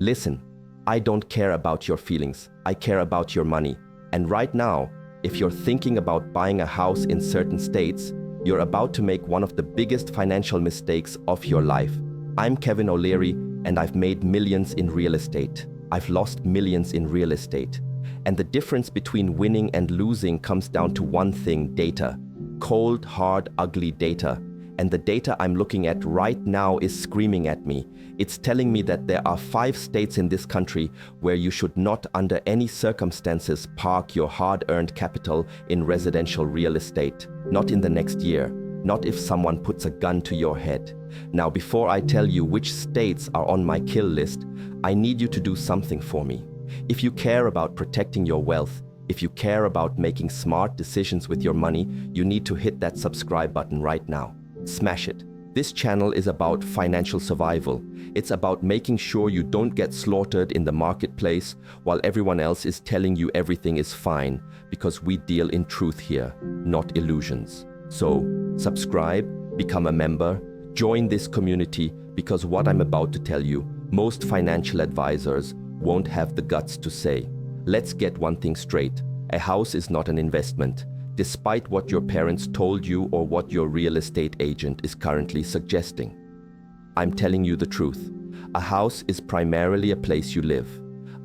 Listen, I don't care about your feelings. I care about your money. And right now, if you're thinking about buying a house in certain states, you're about to make one of the biggest financial mistakes of your life. I'm Kevin O'Leary, and I've made millions in real estate. I've lost millions in real estate. And the difference between winning and losing comes down to one thing: data. Cold, hard, ugly data. And the data I'm looking at right now is screaming at me. It's telling me that there are 5 states in this country where you should not, under any circumstances, park your hard-earned capital in residential real estate. Not in the next year. Not if someone puts a gun to your head. Now, before I tell you which states are on my kill list, I need you to do something for me. If you care about protecting your wealth, if you care about making smart decisions with your money, you need to hit that subscribe button right now. Smash it. This channel is about financial survival. It's about making sure you don't get slaughtered in the marketplace while everyone else is telling you everything is fine, because we deal in truth here, not illusions. So, subscribe, become a member, join this community, because what I'm about to tell you, most financial advisors won't have the guts to say. Let's get one thing straight. A house is not an investment, despite what your parents told you or what your real estate agent is currently suggesting. I'm telling you the truth. A house is primarily a place you live,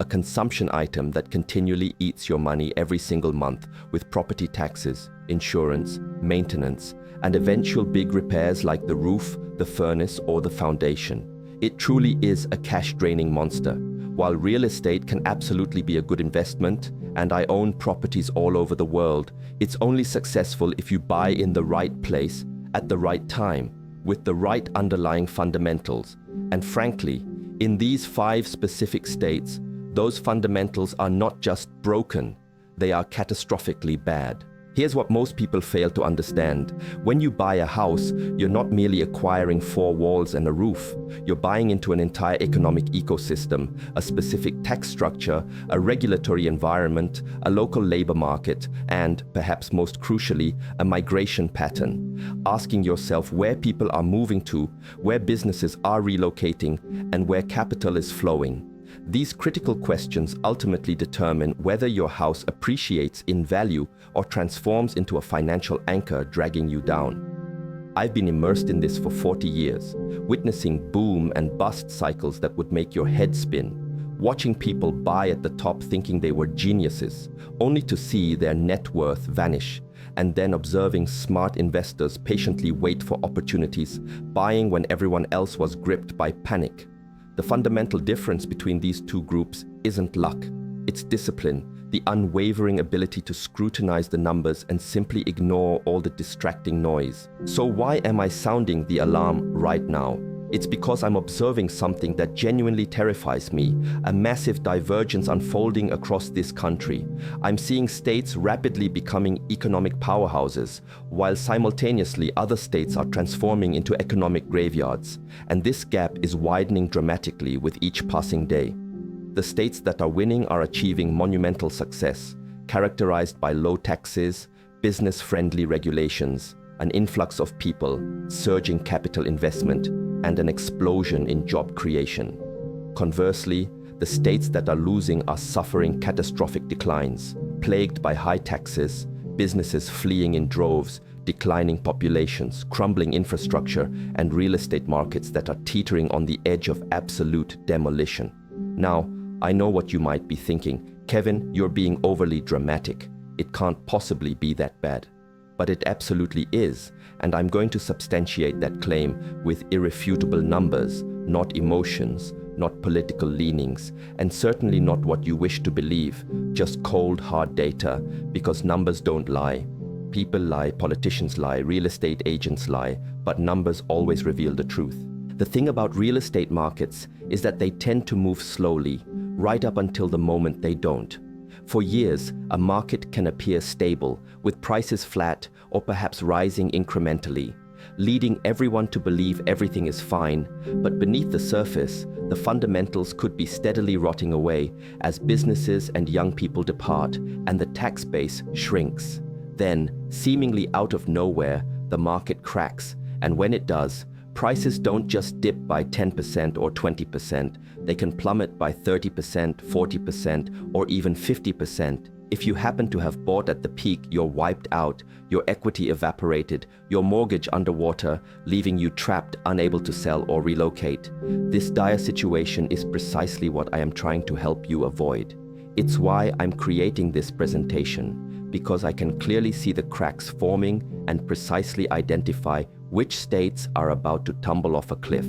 a consumption item that continually eats your money every single month with property taxes, insurance, maintenance, and eventual big repairs like the roof, the furnace, or the foundation. It truly is a cash-draining monster. While real estate can absolutely be a good investment, and I own properties all over the world, it's only successful if you buy in the right place, at the right time, with the right underlying fundamentals. And frankly, in these 5 specific states, those fundamentals are not just broken, they are catastrophically bad. Here's what most people fail to understand. When you buy a house, you're not merely acquiring 4 walls and a roof. You're buying into an entire economic ecosystem, a specific tax structure, a regulatory environment, a local labor market, and, perhaps most crucially, a migration pattern. Asking yourself where people are moving to, where businesses are relocating, and where capital is flowing. These critical questions ultimately determine whether your house appreciates in value or transforms into a financial anchor dragging you down. I've been immersed in this for 40 years, witnessing boom and bust cycles that would make your head spin, watching people buy at the top thinking they were geniuses, only to see their net worth vanish, and then observing smart investors patiently wait for opportunities, buying when everyone else was gripped by panic. The fundamental difference between these 2 groups isn't luck, it's discipline, the unwavering ability to scrutinize the numbers and simply ignore all the distracting noise. So why am I sounding the alarm right now? It's because I'm observing something that genuinely terrifies me, a massive divergence unfolding across this country. I'm seeing states rapidly becoming economic powerhouses, while simultaneously other states are transforming into economic graveyards. And this gap is widening dramatically with each passing day. The states that are winning are achieving monumental success, characterized by low taxes, business-friendly regulations, an influx of people, surging capital investment, and an explosion in job creation. Conversely, the states that are losing are suffering catastrophic declines, plagued by high taxes, businesses fleeing in droves, declining populations, crumbling infrastructure, and real estate markets that are teetering on the edge of absolute demolition. Now, I know what you might be thinking. Kevin, you're being overly dramatic. It can't possibly be that bad. But it absolutely is, and I'm going to substantiate that claim with irrefutable numbers, not emotions, not political leanings, and certainly not what you wish to believe, just cold, hard data, because numbers don't lie. People lie, politicians lie, real estate agents lie, but numbers always reveal the truth. The thing about real estate markets is that they tend to move slowly, right up until the moment they don't. For years, a market can appear stable, with prices flat or perhaps rising incrementally, leading everyone to believe everything is fine, but beneath the surface, the fundamentals could be steadily rotting away as businesses and young people depart and the tax base shrinks. Then, seemingly out of nowhere, the market cracks, and when it does, Prices don't just dip by 10% or 20%, they can plummet by 30%, 40%, or even 50%. If you happen to have bought at the peak, you're wiped out, your equity evaporated, your mortgage underwater, leaving you trapped, unable to sell or relocate. This dire situation is precisely what I am trying to help you avoid. It's why I'm creating this presentation, because I can clearly see the cracks forming and precisely identify which states are about to tumble off a cliff.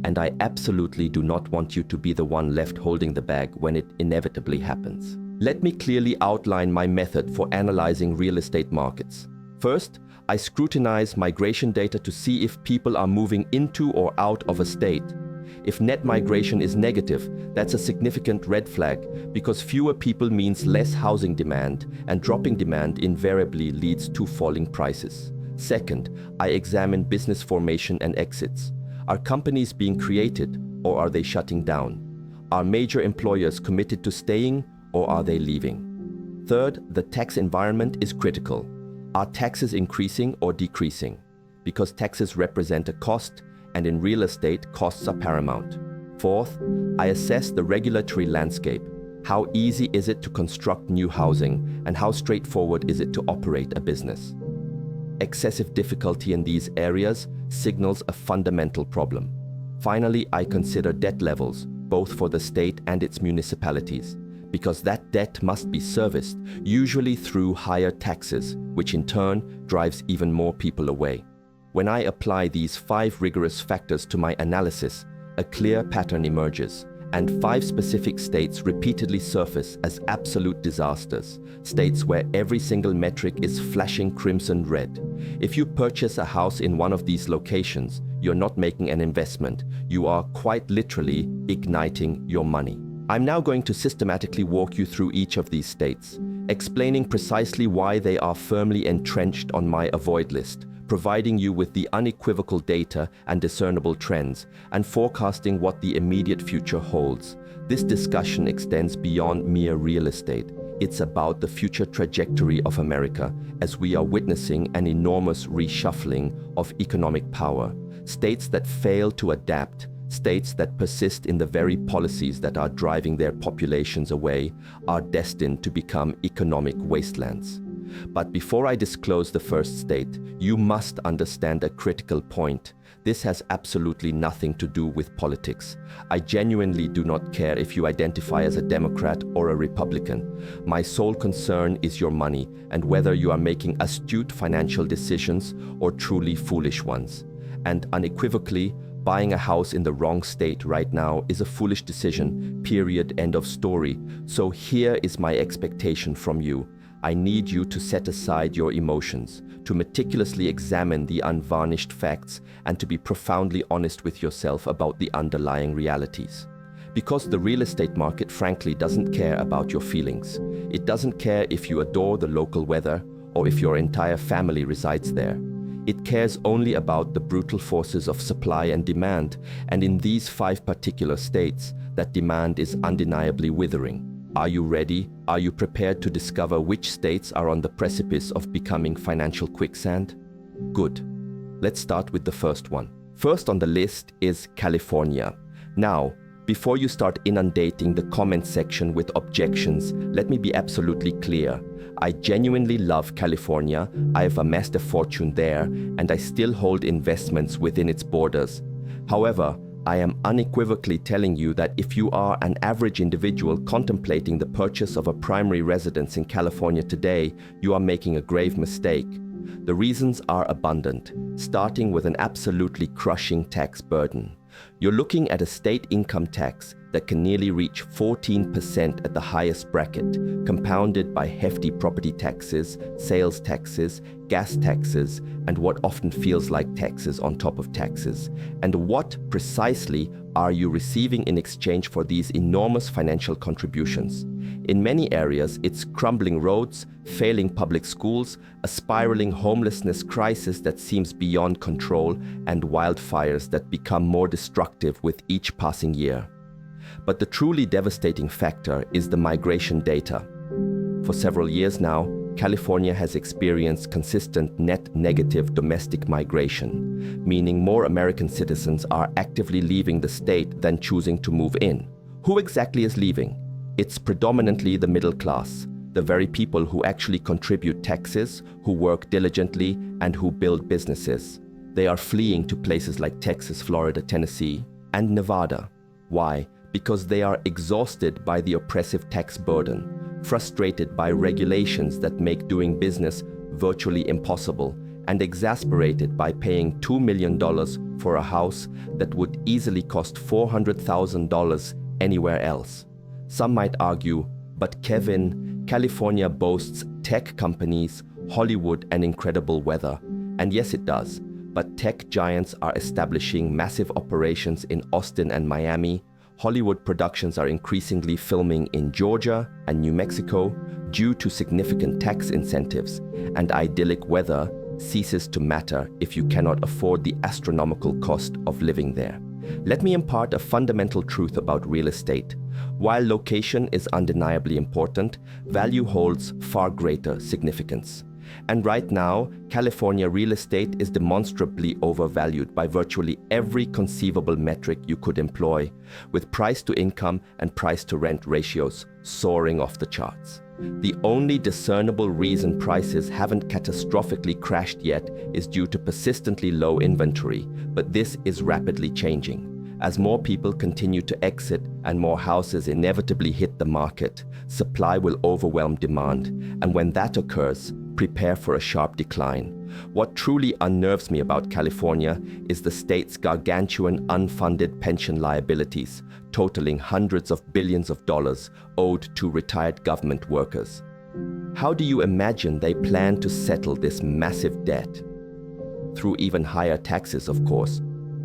And I absolutely do not want you to be the one left holding the bag when it inevitably happens. Let me clearly outline my method for analyzing real estate markets. First, I scrutinize migration data to see if people are moving into or out of a state. If net migration is negative, that's a significant red flag, because fewer people means less housing demand, and dropping demand invariably leads to falling prices. Second, I examine business formation and exits. Are companies being created, or are they shutting down? Are major employers committed to staying, or are they leaving? Third, the tax environment is critical. Are taxes increasing or decreasing? Because taxes represent a cost, and in real estate, costs are paramount. Fourth, I assess the regulatory landscape. How easy is it to construct new housing, and how straightforward is it to operate a business? Excessive difficulty in these areas signals a fundamental problem. Finally, I consider debt levels, both for the state and its municipalities, because that debt must be serviced, usually through higher taxes, which in turn drives even more people away. When I apply these 5 rigorous factors to my analysis, a clear pattern emerges, and 5 specific states repeatedly surface as absolute disasters, states where every single metric is flashing crimson red. If you purchase a house in one of these locations, you're not making an investment, you are quite literally igniting your money. I'm now going to systematically walk you through each of these states, explaining precisely why they are firmly entrenched on my avoid list, providing you with the unequivocal data and discernible trends, and forecasting what the immediate future holds. This discussion extends beyond mere real estate. It's about the future trajectory of America, as we are witnessing an enormous reshuffling of economic power. States that fail to adapt, states that persist in the very policies that are driving their populations away, are destined to become economic wastelands. But before I disclose the first state, you must understand a critical point. This has absolutely nothing to do with politics. I genuinely do not care if you identify as a Democrat or a Republican. My sole concern is your money and whether you are making astute financial decisions or truly foolish ones. And unequivocally, buying a house in the wrong state right now is a foolish decision, period, end of story. So here is my expectation from you. I need you to set aside your emotions, to meticulously examine the unvarnished facts, and to be profoundly honest with yourself about the underlying realities. Because the real estate market frankly doesn't care about your feelings. It doesn't care if you adore the local weather or if your entire family resides there. It cares only about the brutal forces of supply and demand, and in these 5 particular states, that demand is undeniably withering. Are you ready? Are you prepared to discover which states are on the precipice of becoming financial quicksand? Good. Let's start with the first one. First on the list is California. Now, before you start inundating the comment section with objections, let me be absolutely clear. I genuinely love California, I've amassed a fortune there, and I still hold investments within its borders. However, I am unequivocally telling you that if you are an average individual contemplating the purchase of a primary residence in California today, you are making a grave mistake. The reasons are abundant, starting with an absolutely crushing tax burden. You're looking at a state income tax that can nearly reach 14% at the highest bracket, compounded by hefty property taxes, sales taxes, gas taxes, and what often feels like taxes on top of taxes. And what precisely are you receiving in exchange for these enormous financial contributions? In many areas, it's crumbling roads, failing public schools, a spiraling homelessness crisis that seems beyond control, and wildfires that become more destructive with each passing year. But the truly devastating factor is the migration data. For several years now, California has experienced consistent net negative domestic migration, meaning more American citizens are actively leaving the state than choosing to move in. Who exactly is leaving? It's predominantly the middle class, the very people who actually contribute taxes, who work diligently, and who build businesses. They are fleeing to places like Texas, Florida, Tennessee, and Nevada. Why? Because they are exhausted by the oppressive tax burden, frustrated by regulations that make doing business virtually impossible, and exasperated by paying $2 million for a house that would easily cost $400,000 anywhere else. Some might argue, but Kevin, California boasts tech companies, Hollywood, and incredible weather. And yes, it does. But tech giants are establishing massive operations in Austin and Miami. Hollywood productions are increasingly filming in Georgia and New Mexico due to significant tax incentives, and idyllic weather ceases to matter if you cannot afford the astronomical cost of living there. Let me impart a fundamental truth about real estate. While location is undeniably important, value holds far greater significance. And right now, California real estate is demonstrably overvalued by virtually every conceivable metric you could employ, with price to income and price to rent ratios soaring off the charts. The only discernible reason prices haven't catastrophically crashed yet is due to persistently low inventory, but this is rapidly changing. As more people continue to exit and more houses inevitably hit the market, supply will overwhelm demand, and when that occurs, prepare for a sharp decline. What truly unnerves me about California is the state's gargantuan unfunded pension liabilities, totaling hundreds of billions of dollars owed to retired government workers. How do you imagine they plan to settle this massive debt? Through even higher taxes, of course.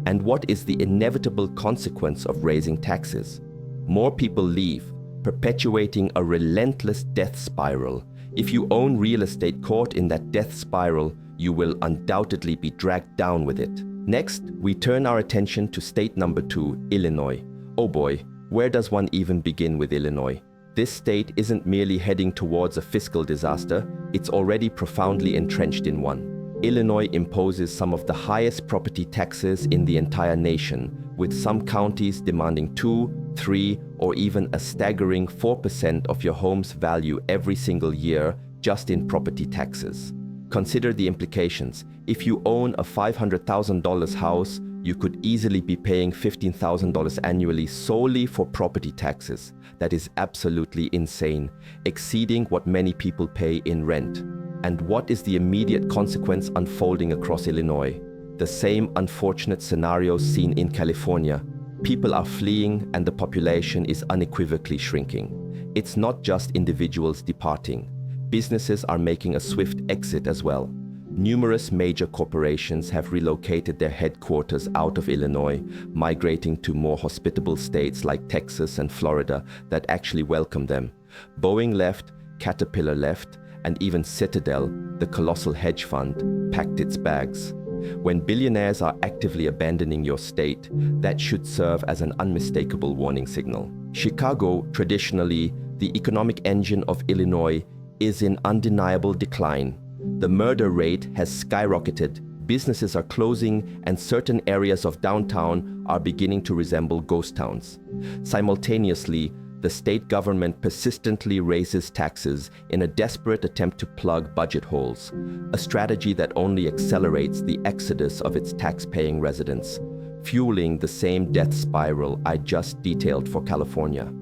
And what is the inevitable consequence of raising taxes? More people leave, perpetuating a relentless death spiral. If you own real estate caught in that death spiral, you will undoubtedly be dragged down with it. Next, we turn our attention to state number 2, Illinois. Oh boy, where does one even begin with Illinois? This state isn't merely heading towards a fiscal disaster, it's already profoundly entrenched in one. Illinois imposes some of the highest property taxes in the entire nation, with some counties demanding 2, 3, or even a staggering 4% of your home's value every single year just in property taxes. Consider the implications. If you own a $500,000 house, you could easily be paying $15,000 annually solely for property taxes. That is absolutely insane, exceeding what many people pay in rent. And what is the immediate consequence unfolding across Illinois? The same unfortunate scenarios seen in California. People are fleeing and the population is unequivocally shrinking. It's not just individuals departing. Businesses are making a swift exit as well. Numerous major corporations have relocated their headquarters out of Illinois, migrating to more hospitable states like Texas and Florida that actually welcome them. Boeing left, Caterpillar left, and even Citadel, the colossal hedge fund, packed its bags. When billionaires are actively abandoning your state, that should serve as an unmistakable warning signal. Chicago, traditionally the economic engine of Illinois, is in undeniable decline. The murder rate has skyrocketed, businesses are closing, and certain areas of downtown are beginning to resemble ghost towns. Simultaneously, the state government persistently raises taxes in a desperate attempt to plug budget holes, a strategy that only accelerates the exodus of its tax-paying residents, fueling the same death spiral I just detailed for California.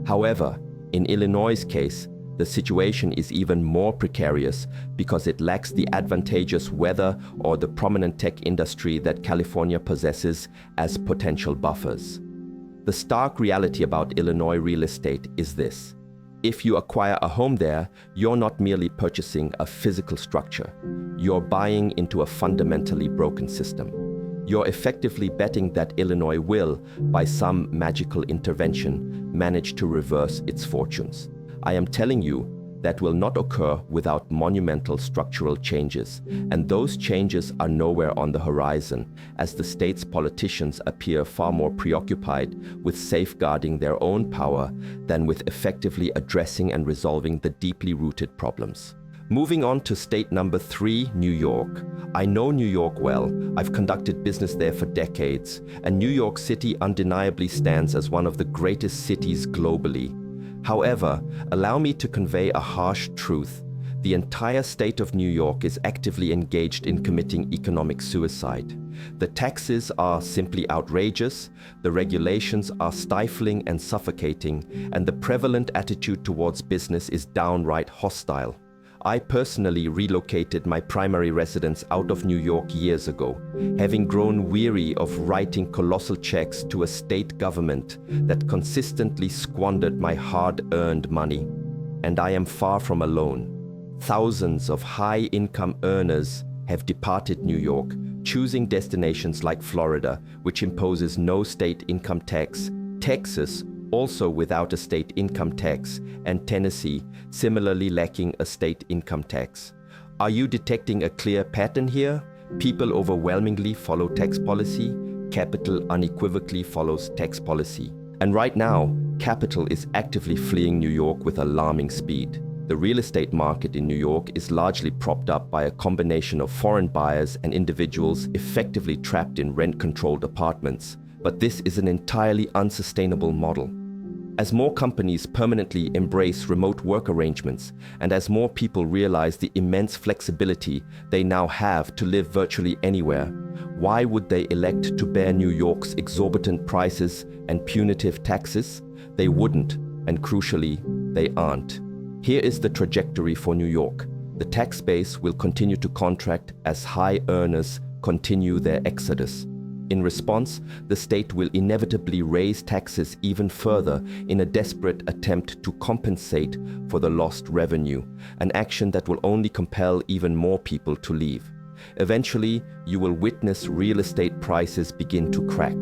However, in Illinois' case, the situation is even more precarious because it lacks the advantageous weather or the prominent tech industry that California possesses as potential buffers. The stark reality about Illinois real estate is this. If you acquire a home there, you're not merely purchasing a physical structure. You're buying into a fundamentally broken system. You're effectively betting that Illinois will, by some magical intervention, manage to reverse its fortunes. I am telling you, that will not occur without monumental structural changes, and those changes are nowhere on the horizon, as the state's politicians appear far more preoccupied with safeguarding their own power than with effectively addressing and resolving the deeply rooted problems. Moving on to state number 3, New York. I know New York well. I've conducted business there for decades, and New York City undeniably stands as one of the greatest cities globally. However, allow me to convey a harsh truth. The entire state of New York is actively engaged in committing economic suicide. The taxes are simply outrageous, the regulations are stifling and suffocating, and the prevalent attitude towards business is downright hostile. I personally relocated my primary residence out of New York years ago, having grown weary of writing colossal checks to a state government that consistently squandered my hard-earned money. And I am far from alone. Thousands of high-income earners have departed New York, choosing destinations like Florida, which imposes no state income tax, Texas, also without a state income tax, and Tennessee, similarly lacking a state income tax. Are you detecting a clear pattern here? People overwhelmingly follow tax policy, capital unequivocally follows tax policy. And right now, capital is actively fleeing New York with alarming speed. The real estate market in New York is largely propped up by a combination of foreign buyers and individuals effectively trapped in rent-controlled apartments. But this is an entirely unsustainable model. As more companies permanently embrace remote work arrangements, and as more people realize the immense flexibility they now have to live virtually anywhere, why would they elect to bear New York's exorbitant prices and punitive taxes? They wouldn't, and crucially, they aren't. Here is the trajectory for New York. The tax base will continue to contract as high earners continue their exodus. In response, the state will inevitably raise taxes even further in a desperate attempt to compensate for the lost revenue, an action that will only compel even more people to leave. Eventually, you will witness real estate prices begin to crack.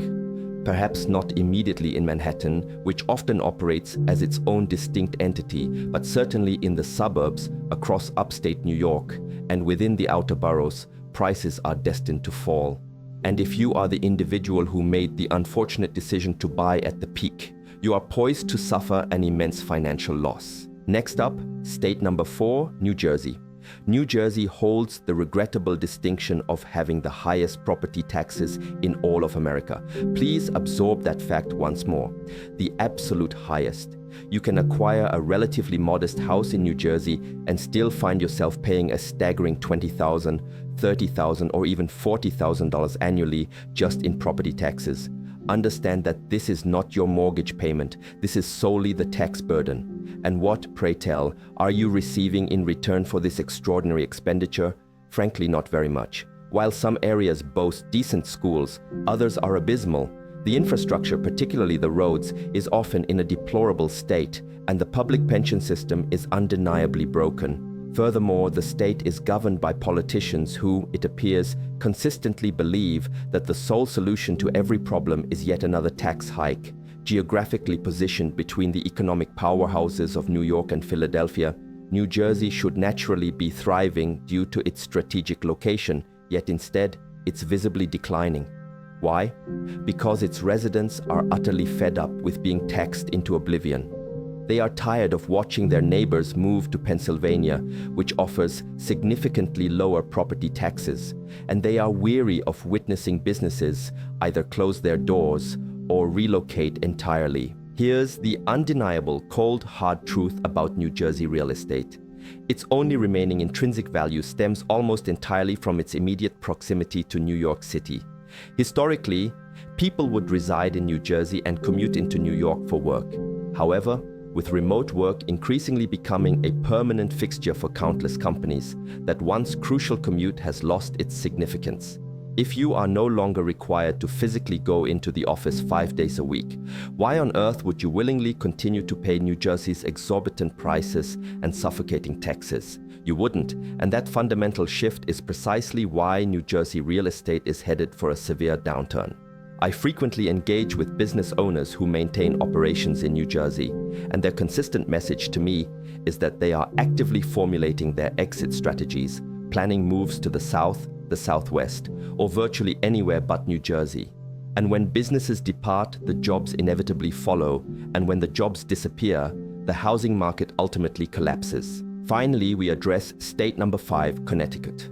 Perhaps not immediately in Manhattan, which often operates as its own distinct entity, but certainly in the suburbs across upstate New York and within the outer boroughs, prices are destined to fall. And if you are the individual who made the unfortunate decision to buy at the peak, you are poised to suffer an immense financial loss. Next up, state number 4, New Jersey. New Jersey holds the regrettable distinction of having the highest property taxes in all of America. Please absorb that fact once more. The absolute highest. You can acquire a relatively modest house in New Jersey and still find yourself paying a staggering $20,000, $30,000, or even $40,000 annually just in property taxes. Understand that this is not your mortgage payment. This is solely the tax burden. And what, pray tell, are you receiving in return for this extraordinary expenditure? Frankly, not very much. While some areas boast decent schools, others are abysmal. The infrastructure, particularly the roads, is often in a deplorable state, and the public pension system is undeniably broken. Furthermore, the state is governed by politicians who, it appears, consistently believe that the sole solution to every problem is yet another tax hike. Geographically positioned between the economic powerhouses of New York and Philadelphia, New Jersey should naturally be thriving due to its strategic location, yet instead, it's visibly declining. Why? Because its residents are utterly fed up with being taxed into oblivion. They are tired of watching their neighbors move to Pennsylvania, which offers significantly lower property taxes, and they are weary of witnessing businesses either close their doors or relocate entirely. Here's the undeniable cold, hard truth about New Jersey real estate. Its only remaining intrinsic value stems almost entirely from its immediate proximity to New York City. Historically, people would reside in New Jersey and commute into New York for work. However, with remote work increasingly becoming a permanent fixture for countless companies, that once crucial commute has lost its significance. If you are no longer required to physically go into the office 5 days a week, why on earth would you willingly continue to pay New Jersey's exorbitant prices and suffocating taxes? You wouldn't, and that fundamental shift is precisely why New Jersey real estate is headed for a severe downturn. I frequently engage with business owners who maintain operations in New Jersey, and their consistent message to me is that they are actively formulating their exit strategies, planning moves to the south, the southwest, or virtually anywhere but New Jersey. And when businesses depart, the jobs inevitably follow, and when the jobs disappear, the housing market ultimately collapses. Finally, we address state number 5, Connecticut.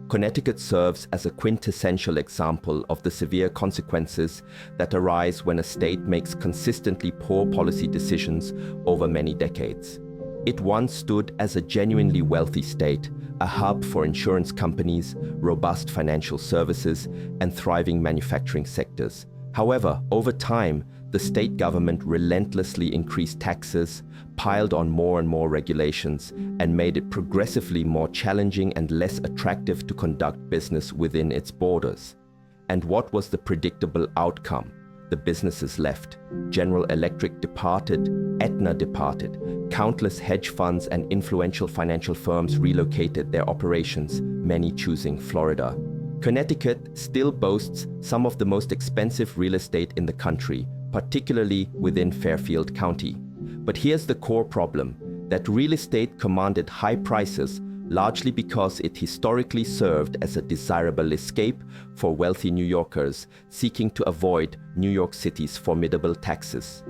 Connecticut serves as a quintessential example of the severe consequences that arise when a state makes consistently poor policy decisions over many decades. It once stood as a genuinely wealthy state, a hub for insurance companies, robust financial services, and thriving manufacturing sectors. However, over time, the state government relentlessly increased taxes, piled on more and more regulations, and made it progressively more challenging and less attractive to conduct business within its borders. And what was the predictable outcome? The businesses left. General Electric departed, Aetna departed, countless hedge funds and influential financial firms relocated their operations, many choosing Florida. Connecticut still boasts some of the most expensive real estate in the country, particularly within Fairfield County. But here's the core problem, that real estate commanded high prices largely because it historically served as a desirable escape for wealthy New Yorkers seeking to avoid New York City's formidable taxes.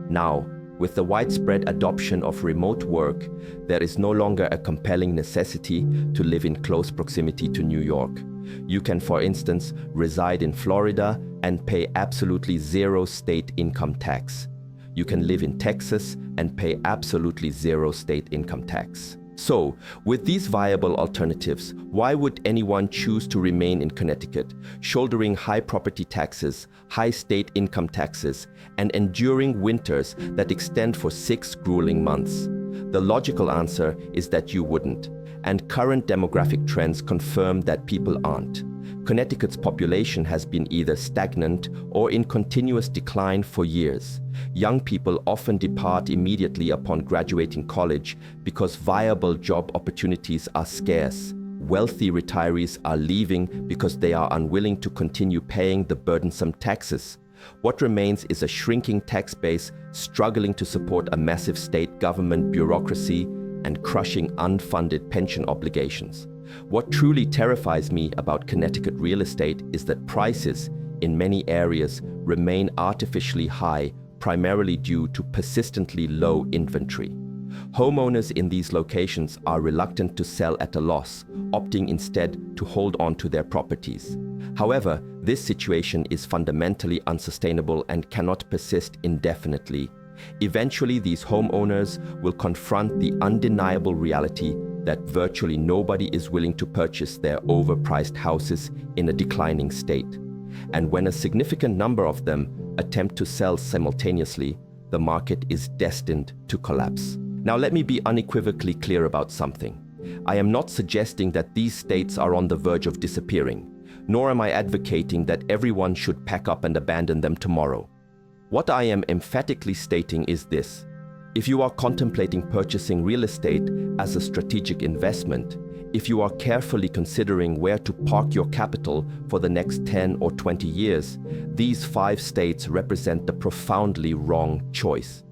Now, with the widespread adoption of remote work, there is no longer a compelling necessity to live in close proximity to New York. You can, for instance, reside in Florida and pay absolutely zero state income tax. You can live in Texas and pay absolutely zero state income tax. So, with these viable alternatives, why would anyone choose to remain in Connecticut, shouldering high property taxes, high state income taxes, and enduring winters that extend for 6 grueling months? The logical answer is that you wouldn't, and current demographic trends confirm that people aren't. Connecticut's population has been either stagnant or in continuous decline for years. Young people often depart immediately upon graduating college because viable job opportunities are scarce. Wealthy retirees are leaving because they are unwilling to continue paying the burdensome taxes. What remains is a shrinking tax base struggling to support a massive state government bureaucracy and crushing unfunded pension obligations. What truly terrifies me about Connecticut real estate is that prices in many areas remain artificially high, primarily due to persistently low inventory. Homeowners in these locations are reluctant to sell at a loss, opting instead to hold on to their properties. However, this situation is fundamentally unsustainable and cannot persist indefinitely. Eventually, these homeowners will confront the undeniable reality that virtually nobody is willing to purchase their overpriced houses in a declining state. And when a significant number of them attempt to sell simultaneously, the market is destined to collapse. Now, let me be unequivocally clear about something. I am not suggesting that these states are on the verge of disappearing, nor am I advocating that everyone should pack up and abandon them tomorrow. What I am emphatically stating is this: if you are contemplating purchasing real estate as a strategic investment, if you are carefully considering where to park your capital for the next 10 or 20 years, these 5 states represent the profoundly wrong choice.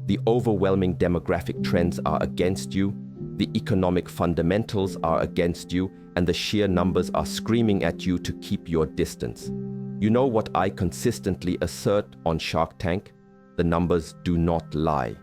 The overwhelming demographic trends are against you, the economic fundamentals are against you, and the sheer numbers are screaming at you to keep your distance. You know what I consistently assert on Shark Tank? The numbers do not lie.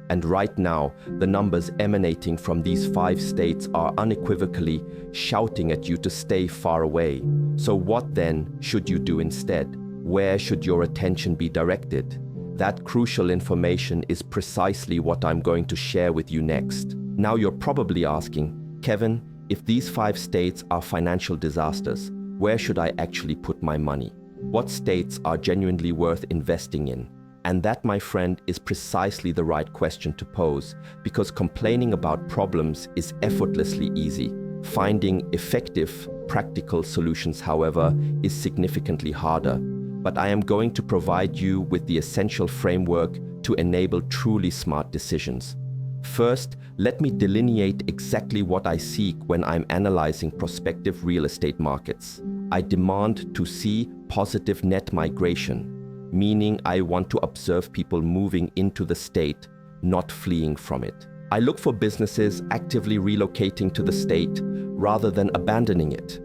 And right now, the numbers emanating from these 5 states are unequivocally shouting at you to stay far away. So what then should you do instead? Where should your attention be directed? That crucial information is precisely what I'm going to share with you next. Now you're probably asking, Kevin, if these 5 states are financial disasters, where should I actually put my money? What states are genuinely worth investing in? And that, my friend, is precisely the right question to pose, because complaining about problems is effortlessly easy. Finding effective, practical solutions, however, is significantly harder. But I am going to provide you with the essential framework to enable truly smart decisions. First, let me delineate exactly what I seek when I'm analyzing prospective real estate markets. I demand to see positive net migration, meaning I want to observe people moving into the state, not fleeing from it. I look for businesses actively relocating to the state rather than abandoning it.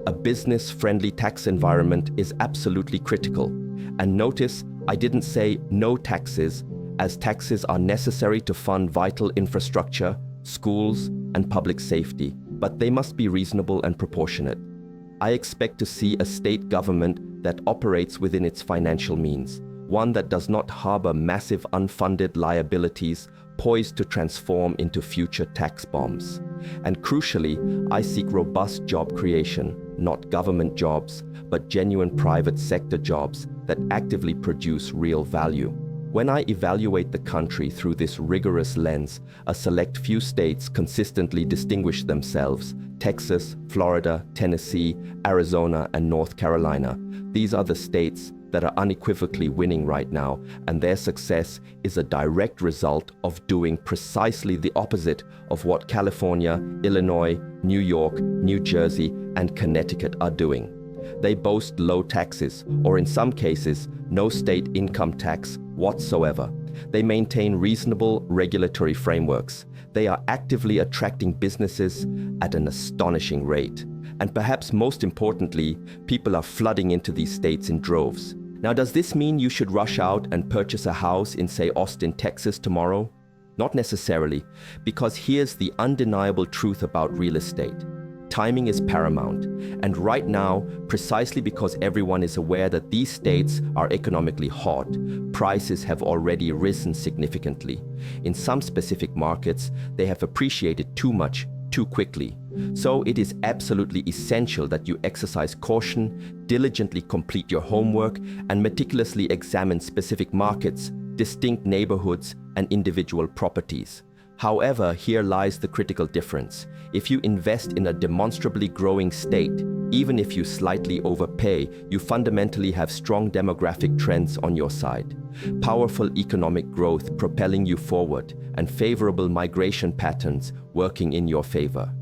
A business-friendly tax environment is absolutely critical. And notice, I didn't say no taxes, as taxes are necessary to fund vital infrastructure, schools, and public safety, but they must be reasonable and proportionate. I expect to see a state government that operates within its financial means, one that does not harbor massive unfunded liabilities poised to transform into future tax bombs. And crucially, I seek robust job creation, not government jobs, but genuine private sector jobs that actively produce real value. When I evaluate the country through this rigorous lens, a select few states consistently distinguish themselves: Texas, Florida, Tennessee, Arizona, and North Carolina. These are the states that are unequivocally winning right now, and their success is a direct result of doing precisely the opposite of what California, Illinois, New York, New Jersey, and Connecticut are doing. They boast low taxes, or in some cases, no state income tax whatsoever. They maintain reasonable regulatory frameworks. They are actively attracting businesses at an astonishing rate. And perhaps most importantly, people are flooding into these states in droves. Now, does this mean you should rush out and purchase a house in, say, Austin, Texas tomorrow? Not necessarily, because here's the undeniable truth about real estate. Timing is paramount, and right now, precisely because everyone is aware that these states are economically hot, prices have already risen significantly. In some specific markets, they have appreciated too much, too quickly. So it is absolutely essential that you exercise caution, diligently complete your homework, and meticulously examine specific markets, distinct neighborhoods, and individual properties. However, here lies the critical difference. If you invest in a demonstrably growing state, even if you slightly overpay, you fundamentally have strong demographic trends on your side. Powerful economic growth propelling you forward, and favorable migration patterns working in your favor.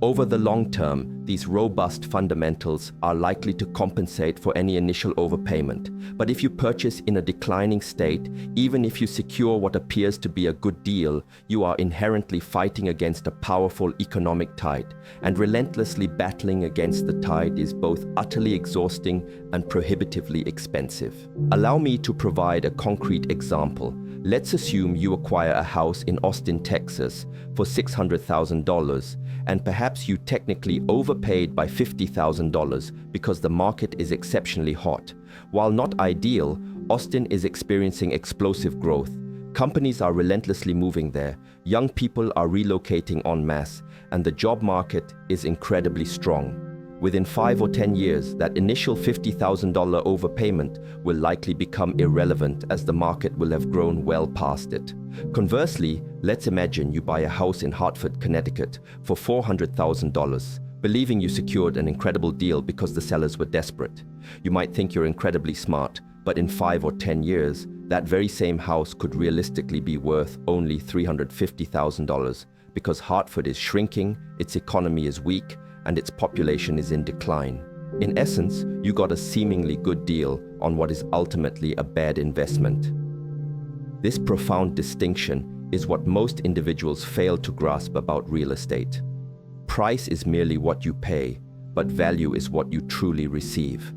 Over the long term, these robust fundamentals are likely to compensate for any initial overpayment. But if you purchase in a declining state, even if you secure what appears to be a good deal, you are inherently fighting against a powerful economic tide, and relentlessly battling against the tide is both utterly exhausting and prohibitively expensive. Allow me to provide a concrete example. Let's assume you acquire a house in Austin, Texas for $600,000, and perhaps you technically overpaid by $50,000 because the market is exceptionally hot. While not ideal, Austin is experiencing explosive growth. Companies are relentlessly moving there, young people are relocating en masse, and the job market is incredibly strong. Within 5 or 10 years, that initial $50,000 overpayment will likely become irrelevant as the market will have grown well past it. Conversely, let's imagine you buy a house in Hartford, Connecticut for $400,000, believing you secured an incredible deal because the sellers were desperate. You might think you're incredibly smart, but in 5 or 10 years, that very same house could realistically be worth only $350,000 because Hartford is shrinking, its economy is weak, and its population is in decline. In essence, you got a seemingly good deal on what is ultimately a bad investment. This profound distinction is what most individuals fail to grasp about real estate. Price is merely what you pay, but value is what you truly receive.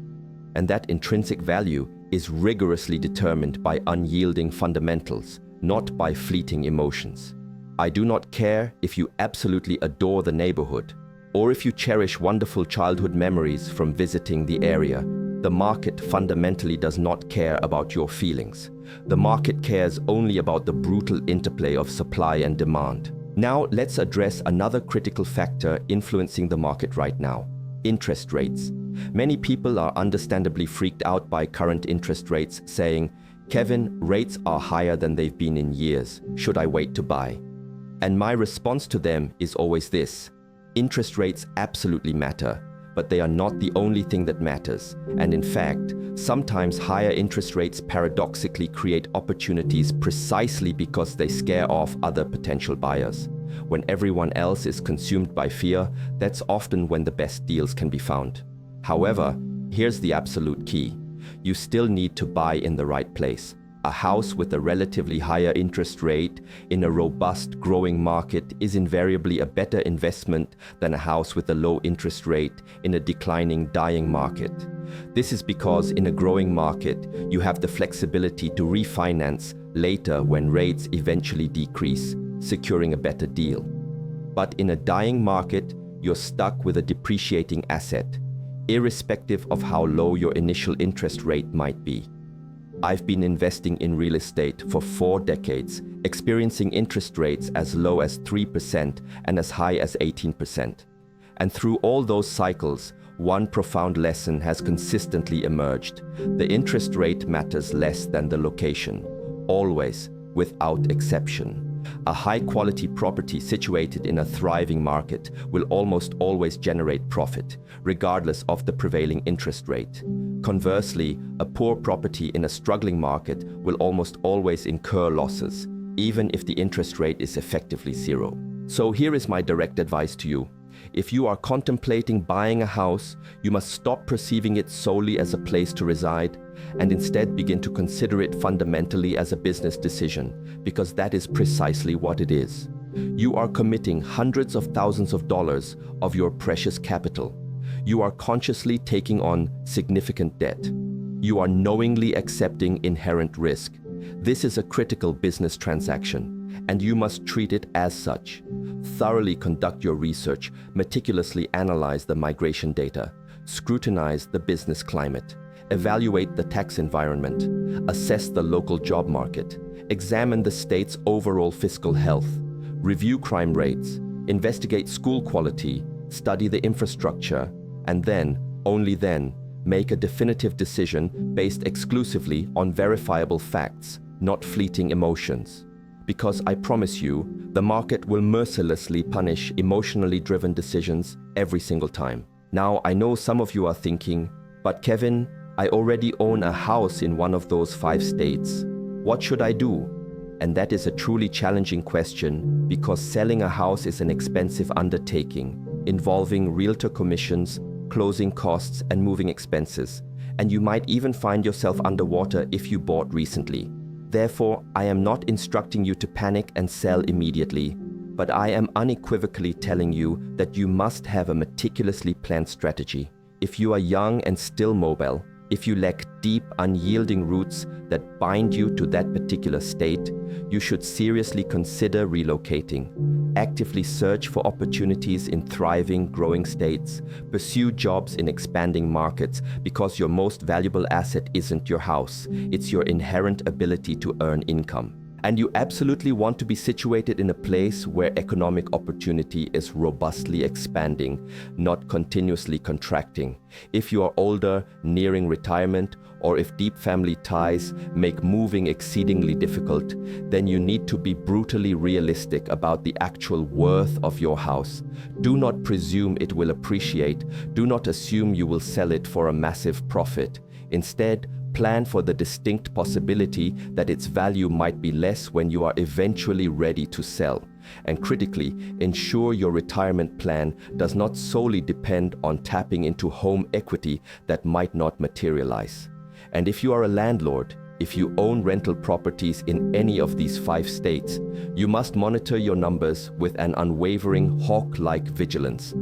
And that intrinsic value is rigorously determined by unyielding fundamentals, not by fleeting emotions. I do not care if you absolutely adore the neighborhood, or if you cherish wonderful childhood memories from visiting the area. The market fundamentally does not care about your feelings. The market cares only about the brutal interplay of supply and demand. Now, let's address another critical factor influencing the market right now: interest rates. Many people are understandably freaked out by current interest rates, saying, "Kevin, rates are higher than they've been in years. Should I wait to buy?" And my response to them is always this: interest rates absolutely matter, but they are not the only thing that matters. And in fact, sometimes higher interest rates paradoxically create opportunities precisely because they scare off other potential buyers. When everyone else is consumed by fear, that's often when the best deals can be found. However, here's the absolute key: you still need to buy in the right place. A house with a relatively higher interest rate in a robust, growing market is invariably a better investment than a house with a low interest rate in a declining, dying market. This is because in a growing market, you have the flexibility to refinance later when rates eventually decrease, securing a better deal. But in a dying market, you're stuck with a depreciating asset, irrespective of how low your initial interest rate might be. I've been investing in real estate for 4 decades, experiencing interest rates as low as 3% and as high as 18%. And through all those cycles, one profound lesson has consistently emerged. The interest rate matters less than the location, always, without exception. A high-quality property situated in a thriving market will almost always generate profit, regardless of the prevailing interest rate. Conversely, a poor property in a struggling market will almost always incur losses, even if the interest rate is effectively zero. So here is my direct advice to you. If you are contemplating buying a house, you must stop perceiving it solely as a place to reside and instead begin to consider it fundamentally as a business decision, because that is precisely what it is. You are committing hundreds of thousands of dollars of your precious capital. You are consciously taking on significant debt. You are knowingly accepting inherent risk. This is a critical business transaction, and you must treat it as such. Thoroughly conduct your research, meticulously analyze the migration data, scrutinize the business climate, evaluate the tax environment, assess the local job market, examine the state's overall fiscal health, review crime rates, investigate school quality, study the infrastructure, and then, only then, make a definitive decision based exclusively on verifiable facts, not fleeting emotions. Because I promise you, the market will mercilessly punish emotionally driven decisions every single time. Now, I know some of you are thinking, but Kevin, I already own a house in one of those 5 states. What should I do? And that is a truly challenging question, because selling a house is an expensive undertaking, involving realtor commissions, closing costs, and moving expenses. And you might even find yourself underwater if you bought recently. Therefore, I am not instructing you to panic and sell immediately, but I am unequivocally telling you that you must have a meticulously planned strategy. If you are young and still mobile, if you lack deep, unyielding roots that bind you to that particular state, you should seriously consider relocating. Actively search for opportunities in thriving, growing states. Pursue jobs in expanding markets, because your most valuable asset isn't your house, it's your inherent ability to earn income. And you absolutely want to be situated in a place where economic opportunity is robustly expanding, not continuously contracting. If you are older, nearing retirement, or if deep family ties make moving exceedingly difficult, then you need to be brutally realistic about the actual worth of your house. Do not presume it will appreciate. Do not assume you will sell it for a massive profit. Instead, plan for the distinct possibility that its value might be less when you are eventually ready to sell. And critically, ensure your retirement plan does not solely depend on tapping into home equity that might not materialize. And if you are a landlord, if you own rental properties in any of these 5 states, you must monitor your numbers with an unwavering hawk-like vigilance.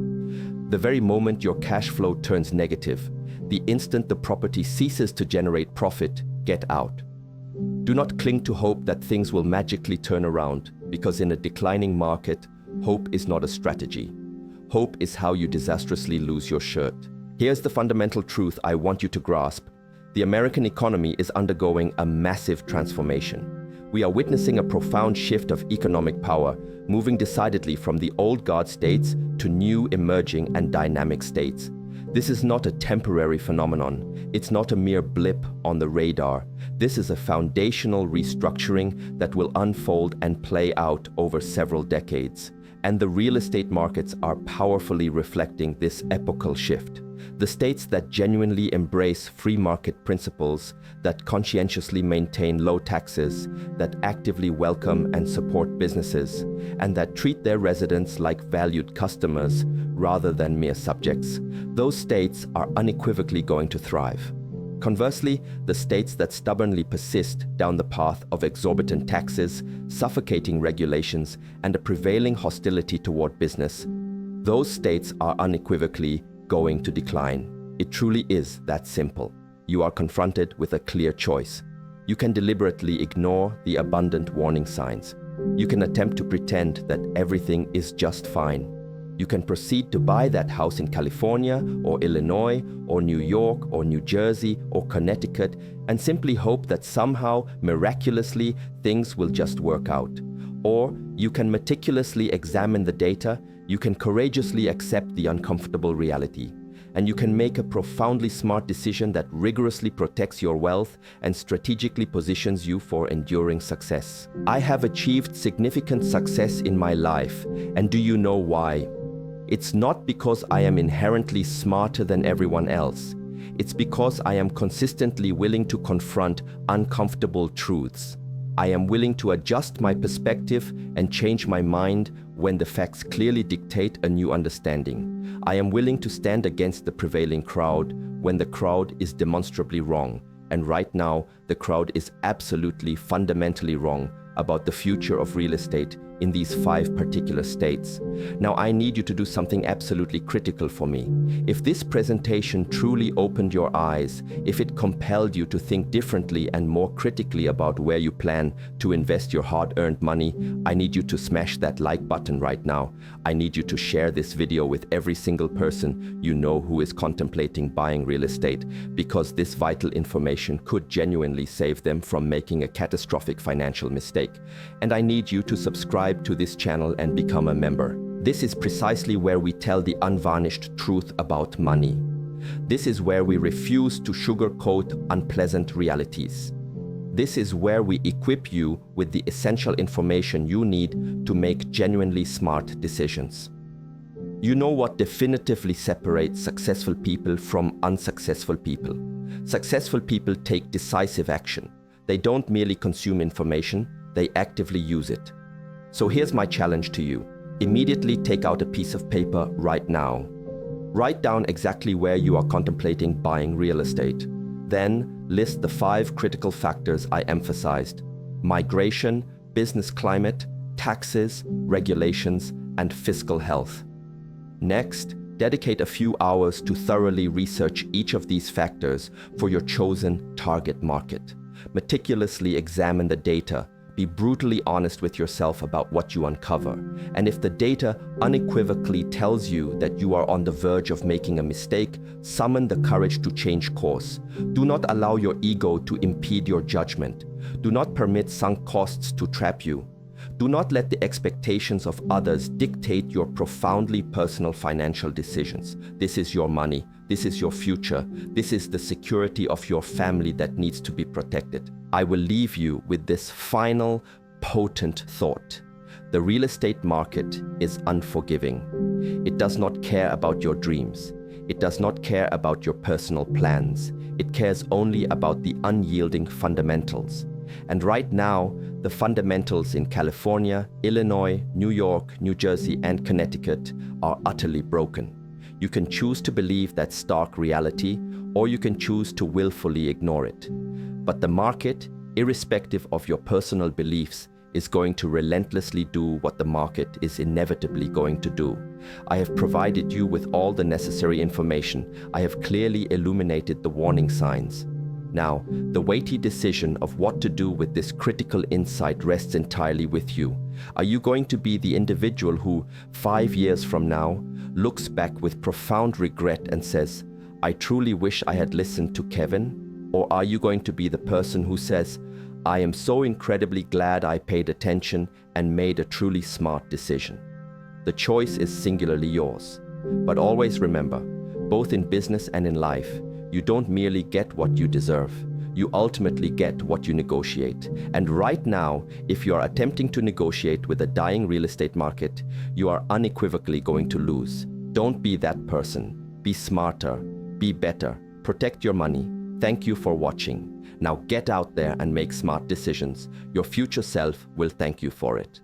The very moment your cash flow turns negative, the instant the property ceases to generate profit, get out. Do not cling to hope that things will magically turn around, because in a declining market, hope is not a strategy. Hope is how you disastrously lose your shirt. Here's the fundamental truth I want you to grasp. The American economy is undergoing a massive transformation. We are witnessing a profound shift of economic power, moving decidedly from the old guard states to new, emerging, and dynamic states. This is not a temporary phenomenon. It's not a mere blip on the radar. This is a foundational restructuring that will unfold and play out over several decades. And the real estate markets are powerfully reflecting this epochal shift. The states that genuinely embrace free market principles, that conscientiously maintain low taxes, that actively welcome and support businesses, and that treat their residents like valued customers rather than mere subjects, those states are unequivocally going to thrive. Conversely, the states that stubbornly persist down the path of exorbitant taxes, suffocating regulations, and a prevailing hostility toward business, those states are unequivocally going to decline. It truly is that simple. You are confronted with a clear choice. You can deliberately ignore the abundant warning signs. You can attempt to pretend that everything is just fine. You can proceed to buy that house in California or Illinois or New York or New Jersey or Connecticut and simply hope that somehow, miraculously, things will just work out. Or you can meticulously examine the data, you can courageously accept the uncomfortable reality, and you can make a profoundly smart decision that rigorously protects your wealth and strategically positions you for enduring success. I have achieved significant success in my life, and do you know why? It's not because I am inherently smarter than everyone else. It's because I am consistently willing to confront uncomfortable truths. I am willing to adjust my perspective and change my mind when the facts clearly dictate a new understanding. I am willing to stand against the prevailing crowd when the crowd is demonstrably wrong. And right now, the crowd is absolutely fundamentally wrong about the future of real estate in these 5 particular states. Now I need you to do something absolutely critical for me. If this presentation truly opened your eyes, if it compelled you to think differently and more critically about where you plan to invest your hard-earned money, I need you to smash that like button right now. I need you to share this video with every single person you know who is contemplating buying real estate, because this vital information could genuinely save them from making a catastrophic financial mistake. And I need you to subscribe to this channel and become a member. This is precisely where we tell the unvarnished truth about money. This is where we refuse to sugarcoat unpleasant realities. This is where we equip you with the essential information you need to make genuinely smart decisions. You know what definitively separates successful people from unsuccessful people? Successful people take decisive action. They don't merely consume information, they actively use it. So here's my challenge to you. Immediately take out a piece of paper right now. Write down exactly where you are contemplating buying real estate. Then list the 5 critical factors I emphasized: migration, business climate, taxes, regulations, and fiscal health. Next, dedicate a few hours to thoroughly research each of these factors for your chosen target market. Meticulously examine the data. Be brutally honest with yourself about what you uncover. And if the data unequivocally tells you that you are on the verge of making a mistake, summon the courage to change course. Do not allow your ego to impede your judgment. Do not permit sunk costs to trap you. Do not let the expectations of others dictate your profoundly personal financial decisions. This is your money. This is your future. This is the security of your family that needs to be protected. I will leave you with this final, potent thought. The real estate market is unforgiving. It does not care about your dreams. It does not care about your personal plans. It cares only about the unyielding fundamentals. And right now, the fundamentals in California, Illinois, New York, New Jersey, and Connecticut are utterly broken. You can choose to believe that stark reality, or you can choose to willfully ignore it. But the market, irrespective of your personal beliefs, is going to relentlessly do what the market is inevitably going to do. I have provided you with all the necessary information. I have clearly illuminated the warning signs. Now, the weighty decision of what to do with this critical insight rests entirely with you. Are you going to be the individual who, 5 years from now, looks back with profound regret and says, "I truly wish I had listened to Kevin"? Or are you going to be the person who says, "I am so incredibly glad I paid attention and made a truly smart decision"? The choice is singularly yours. But always remember, both in business and in life, you don't merely get what you deserve. You ultimately get what you negotiate. And right now, if you are attempting to negotiate with a dying real estate market, you are unequivocally going to lose. Don't be that person. Be smarter. Be better. Protect your money. Thank you for watching. Now get out there and make smart decisions. Your future self will thank you for it.